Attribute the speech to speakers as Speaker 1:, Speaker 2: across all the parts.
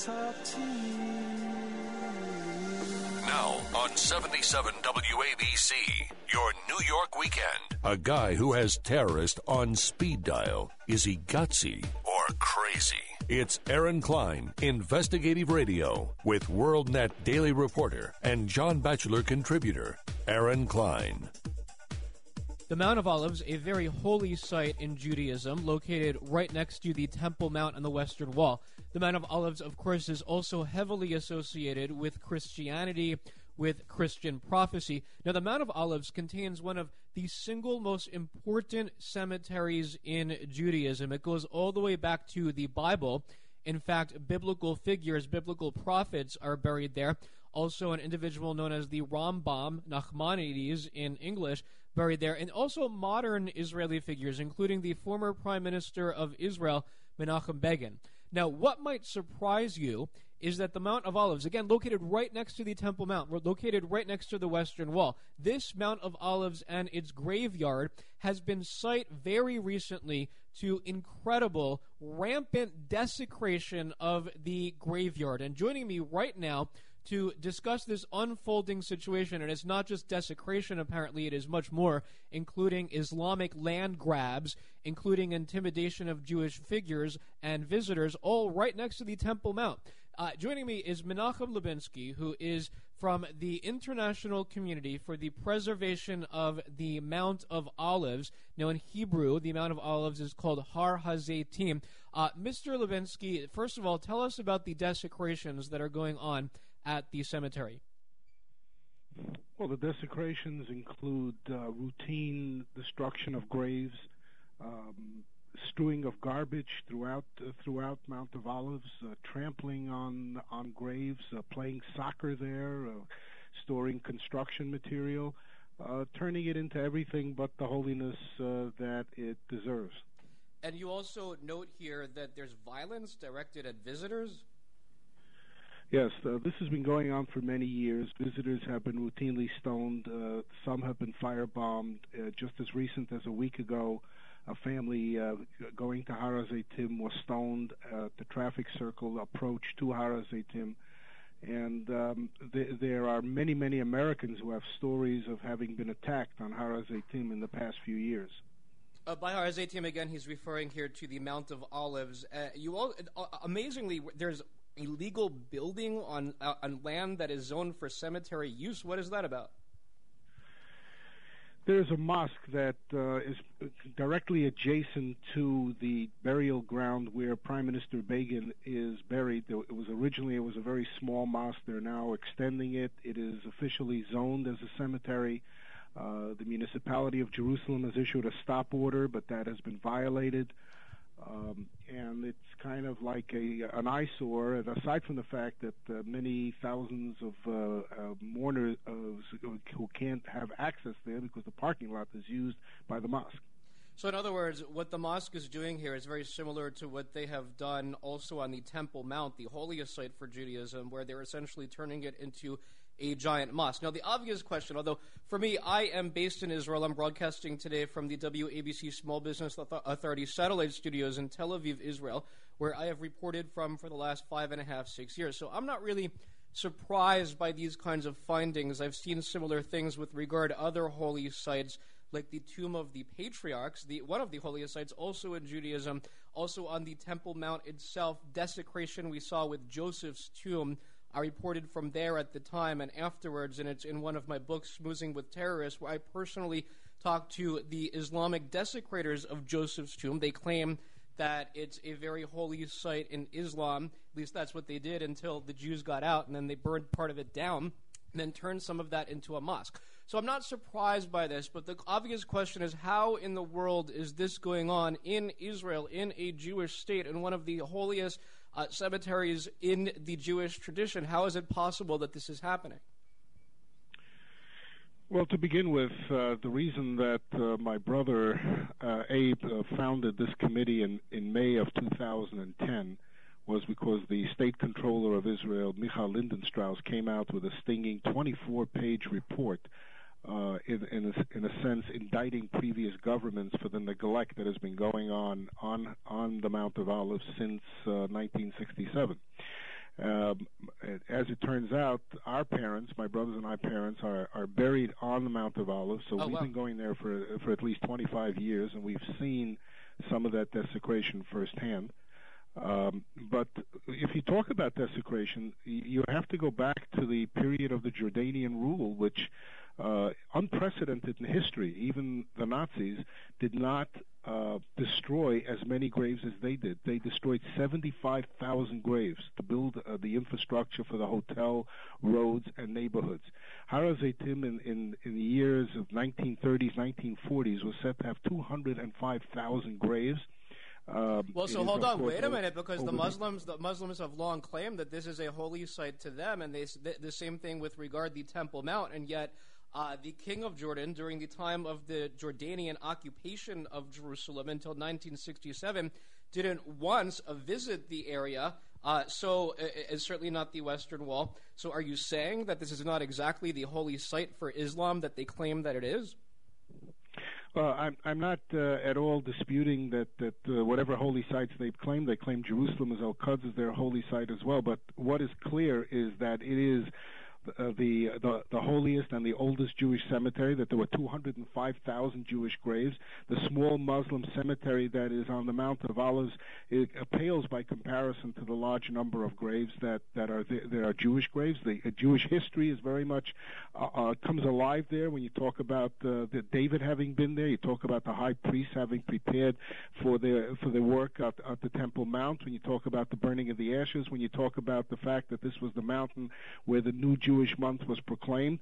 Speaker 1: talk to you.
Speaker 2: Now on 77 WABC, your New York weekend. A guy who has terrorist on speed dial. Is he gutsy or crazy? It's Aaron Klein, Investigative Radio, with WorldNet Daily Reporter and John Batchelor contributor, Aaron Klein.
Speaker 3: The Mount of Olives, a very holy site in Judaism, located right next to the Temple Mount on the Western Wall. The Mount of Olives, of course, is also heavily associated with Christianity, with Christian prophecy. Now, the Mount of Olives contains one of the single most important cemeteries in Judaism. It goes all the way back to the Bible. In fact, biblical figures, biblical prophets are buried there. Also, an individual known as the Rambam, Nachmanides in English, buried there. And also modern Israeli figures, including the former Prime Minister of Israel, Menachem Begin. Now, what might surprise you is that the Mount of Olives, again, located right next to the Temple Mount, located right next to the Western Wall, this Mount of Olives and its graveyard has been site very recently to incredible, rampant desecration of the graveyard. And joining me right now to discuss this unfolding situation, and it's not just desecration, apparently it is much more, including Islamic land grabs, including intimidation of Jewish figures and visitors, all right next to the Temple Mount. Joining me is Menachem Lubinski, who is from the International Community for the Preservation of the Mount of Olives. Now, in Hebrew, the Mount of Olives is called Har Hazeitim. Mr. Lubinski, first of all, tell us about the desecrations that are going on at the cemetery.
Speaker 4: Well, the desecrations include routine destruction of graves, strewing of garbage throughout Mount of Olives, trampling on graves, playing soccer there, storing construction material, turning it into everything but the holiness that it deserves.
Speaker 3: And you also note here that there's violence directed at visitors?
Speaker 4: Yes, this has been going on for many years. Visitors have been routinely stoned. Some have been firebombed. Just as recent as a week ago, a family going to Har Hazeitim was stoned. The traffic circle approach to Har Hazeitim. And there are many, many Americans who have stories of having been attacked on Har Hazeitim in the past few years.
Speaker 3: By Har Hazeitim, again, he's referring here to the Mount of Olives. Amazingly, there's a legal building on land that is zoned for cemetery use. What is that about?
Speaker 4: There's a mosque that is directly adjacent to the burial ground where Prime Minister Begin is buried. It was a very small mosque. They're now extending it. It is officially zoned as a cemetery. The municipality of Jerusalem has issued a stop order, but that has been violated. And it's kind of like an eyesore, and aside from the fact that many thousands of mourners who can't have access there because the parking lot is used by the mosque.
Speaker 3: So in other words, what the mosque is doing here is very similar to what they have done also on the Temple Mount, the holiest site for Judaism, where they're essentially turning it into a giant mosque. Now, the obvious question, although for me, I am based in Israel. I'm broadcasting today from the WABC Small Business Authority satellite studios in Tel Aviv, Israel, where I have reported from for the last 5.5, 6 years. So I'm not really surprised by these kinds of findings. I've seen similar things with regard to other holy sites, like the Tomb of the Patriarchs, one of the holiest sites also in Judaism, also on the Temple Mount itself. Desecration we saw with Joseph's tomb. I reported from there at the time and afterwards, and it's in one of my books, Smoozing with Terrorists, where I personally talked to the Islamic desecrators of Joseph's tomb. They claim that it's a very holy site in Islam. At least that's what they did until the Jews got out, and then they burned part of it down and then turned some of that into a mosque. So I'm not surprised by this, but the obvious question is, how in the world is this going on in Israel, in a Jewish state, in one of the holiest cemeteries in the Jewish tradition? How is it possible that this is happening?
Speaker 4: Well, to begin with, the reason that my brother Abe founded this committee in May of 2010 was because the state controller of Israel, Michal Lindenstrauss, came out with a stinging 24-page report, in a sense, indicting previous governments for the neglect that has been going on the Mount of Olives since 1967. As it turns out, our parents, my brothers and my parents, are buried on the Mount of Olives. So we've been going there for at least 25 years, and we've seen some of that desecration firsthand. But if you talk about desecration, you have to go back to the period of the Jordanian rule, which unprecedented in history. Even the Nazis did not destroy as many graves as they did. They destroyed 75,000 graves to build the infrastructure for the hotel, roads, and neighborhoods. Har Hazeitim in the years of 1930s, 1940s was said to have 205,000 graves.
Speaker 3: Well, so hold on, wait a minute, because the Muslims have long claimed that this is a holy site to them, and the same thing with regard to the Temple Mount, and yet the king of Jordan, during the time of the Jordanian occupation of Jerusalem until 1967, didn't once visit the area. So it's certainly not the Western Wall. So are you saying that this is not exactly the holy site for Islam that they claim that it is?
Speaker 4: Well, I'm not at all disputing that whatever holy sites they claim Jerusalem as Al-Quds is their holy site as well. But what is clear is that it is the holiest and the oldest Jewish cemetery, that there were 205,000 Jewish graves. The small Muslim cemetery that is on the Mount of Olives, it pales by comparison to the large number of graves that are Jewish graves. The Jewish history is very much comes alive there when you talk about David having been there. You talk about the high priests having prepared for their work at the Temple Mount. When you talk about the burning of the ashes, when you talk about the fact that this was the mountain where the new Jewish month was proclaimed.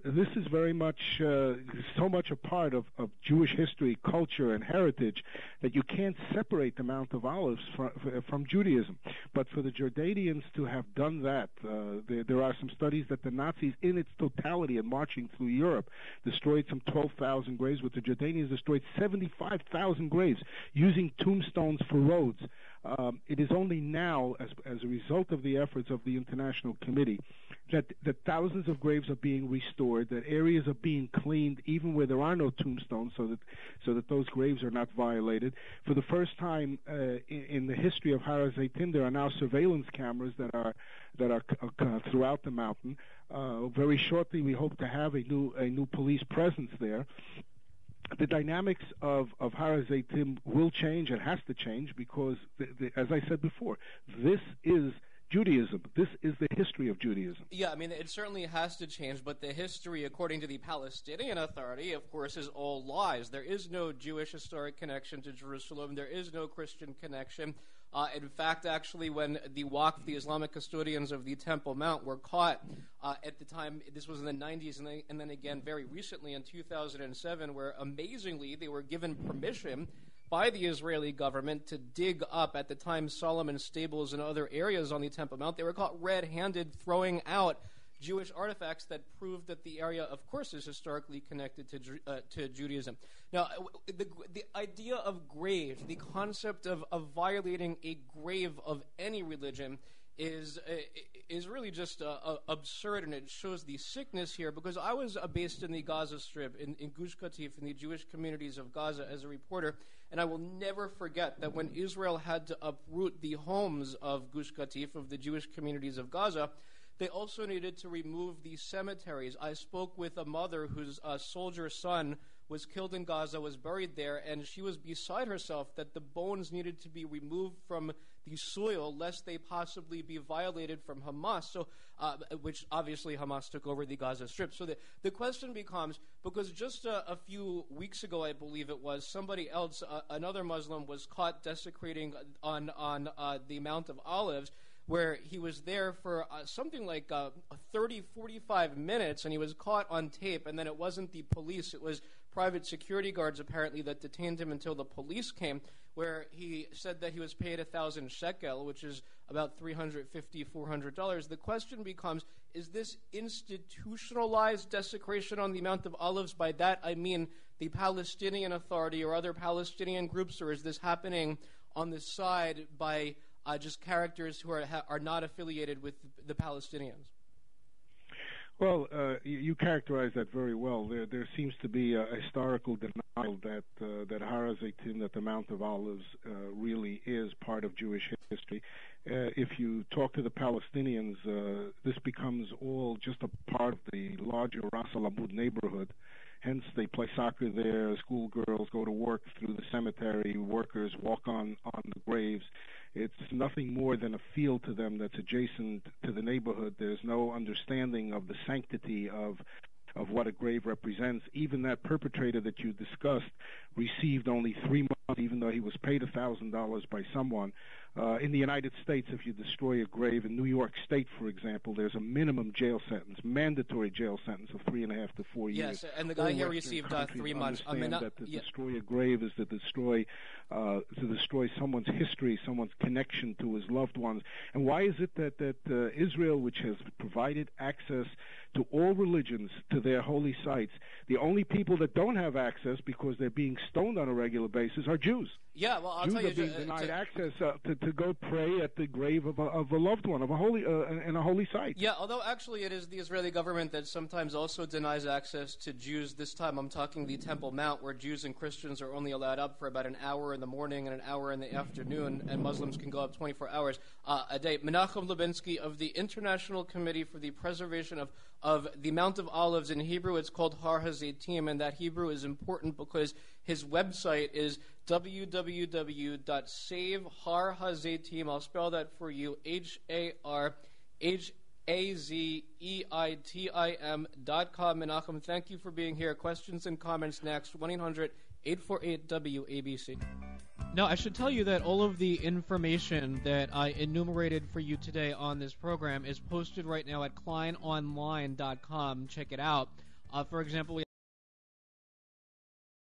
Speaker 4: This is very much, so much a part of Jewish history, culture, and heritage that you can't separate the Mount of Olives from Judaism. But for the Jordanians to have done that, there are some studies that the Nazis, in its totality and marching through Europe, destroyed some 12,000 graves, but the Jordanians destroyed 75,000 graves using tombstones for roads. It is only now, as a result of the efforts of the International Committee, that thousands of graves are being restored, that areas are being cleaned, even where there are no tombstones, so that those graves are not violated. For the first time in the history of Har Hazeitim, there are now surveillance cameras that are throughout the mountain. Very shortly, we hope to have a new police presence there. The dynamics of Har Hazeitim will change. It has to change because, as I said before, this is Judaism. This is the history of Judaism.
Speaker 3: Yeah, I mean, it certainly has to change, but the history, according to the Palestinian Authority, of course, is all lies. There is no Jewish historic connection to Jerusalem. There is no Christian connection. In fact, actually, when the Waqf, the Islamic custodians of the Temple Mount, were caught at the time, this was in the 90s, and then again very recently in 2007, where amazingly they were given permission by the Israeli government to dig up, at the time, Solomon stables and other areas on the Temple Mount. They were caught red-handed throwing out Jewish artifacts that proved that the area, of course, is historically connected to Judaism. Now, the idea of graves, the concept of violating a grave of any religion is really just absurd, and it shows the sickness here, because I was based in the Gaza Strip, in Gush Katif, in the Jewish communities of Gaza as a reporter, and I will never forget that when Israel had to uproot the homes of Gush Katif, of the Jewish communities of Gaza, they also needed to remove the cemeteries. I spoke with a mother whose soldier son was killed in Gaza, was buried there, and she was beside herself that the bones needed to be removed from the soil lest they possibly be violated from Hamas, so which obviously Hamas took over the Gaza Strip. So the question becomes, because just a few weeks ago, I believe it was, somebody else, another Muslim, was caught desecrating on the Mount of Olives, where he was there for something like 30, 45 minutes, and he was caught on tape, and then it wasn't the police, it was private security guards, apparently, that detained him until the police came, where he said that he was paid 1,000 shekel, which is about $350, $400. The question becomes, is this institutionalized desecration on the Mount of Olives? By that, I mean the Palestinian Authority or other Palestinian groups, or is this happening on the side by just characters who are not affiliated with the Palestinians?
Speaker 4: Well, you characterize that very well. There seems to be a historical denial that Har Hazeitim, that the Mount of Olives, really is part of Jewish history. if you talk to the Palestinians, this becomes all just a part of the larger Ras Al Abu neighborhood. Hence, they play soccer there, schoolgirls go to work through the cemetery, workers walk on the graves. It's nothing more than a field to them that's adjacent to the neighborhood. There's no understanding of the sanctity of what a grave represents. Even that perpetrator that you discussed received only 3 months, even though he was paid $1,000 by someone. In the United States, if you destroy a grave, in New York State, for example, there's a minimum jail sentence, mandatory jail sentence of 3.5 to 4 years.
Speaker 3: Yes, and the guy here received 3 months.
Speaker 4: That to destroy a grave is to destroy someone's history, someone's connection to his loved ones. And why is it that Israel, which has provided access to all religions to their holy sites, the only people that don't have access because they're being stoned on a regular basis are Jews?
Speaker 3: Yeah, well, I'll
Speaker 4: Jews
Speaker 3: tell you,
Speaker 4: are being denied access to go pray at the grave of a loved one, of a holy in a holy site.
Speaker 3: Yeah, although actually it is the Israeli government that sometimes also denies access to Jews. This time I'm talking the Temple Mount, where Jews and Christians are only allowed up for about an hour in the morning and an hour in the afternoon, and Muslims can go up 24 hours a day. Menachem Lubinski of the International Committee for the Preservation of the Mount of Olives. In Hebrew it's called Har Hazeitim, and that Hebrew is important because his website is www.savehar-hazeitim. I'll spell that for you, HarHazeitim.com. Menachem, thank you for being here. Questions and comments next, 1-800-848-WABC. Now, I should tell you that all of the information that I enumerated for you today on this program is posted right now at kleinonline.com. Check it out. For example, we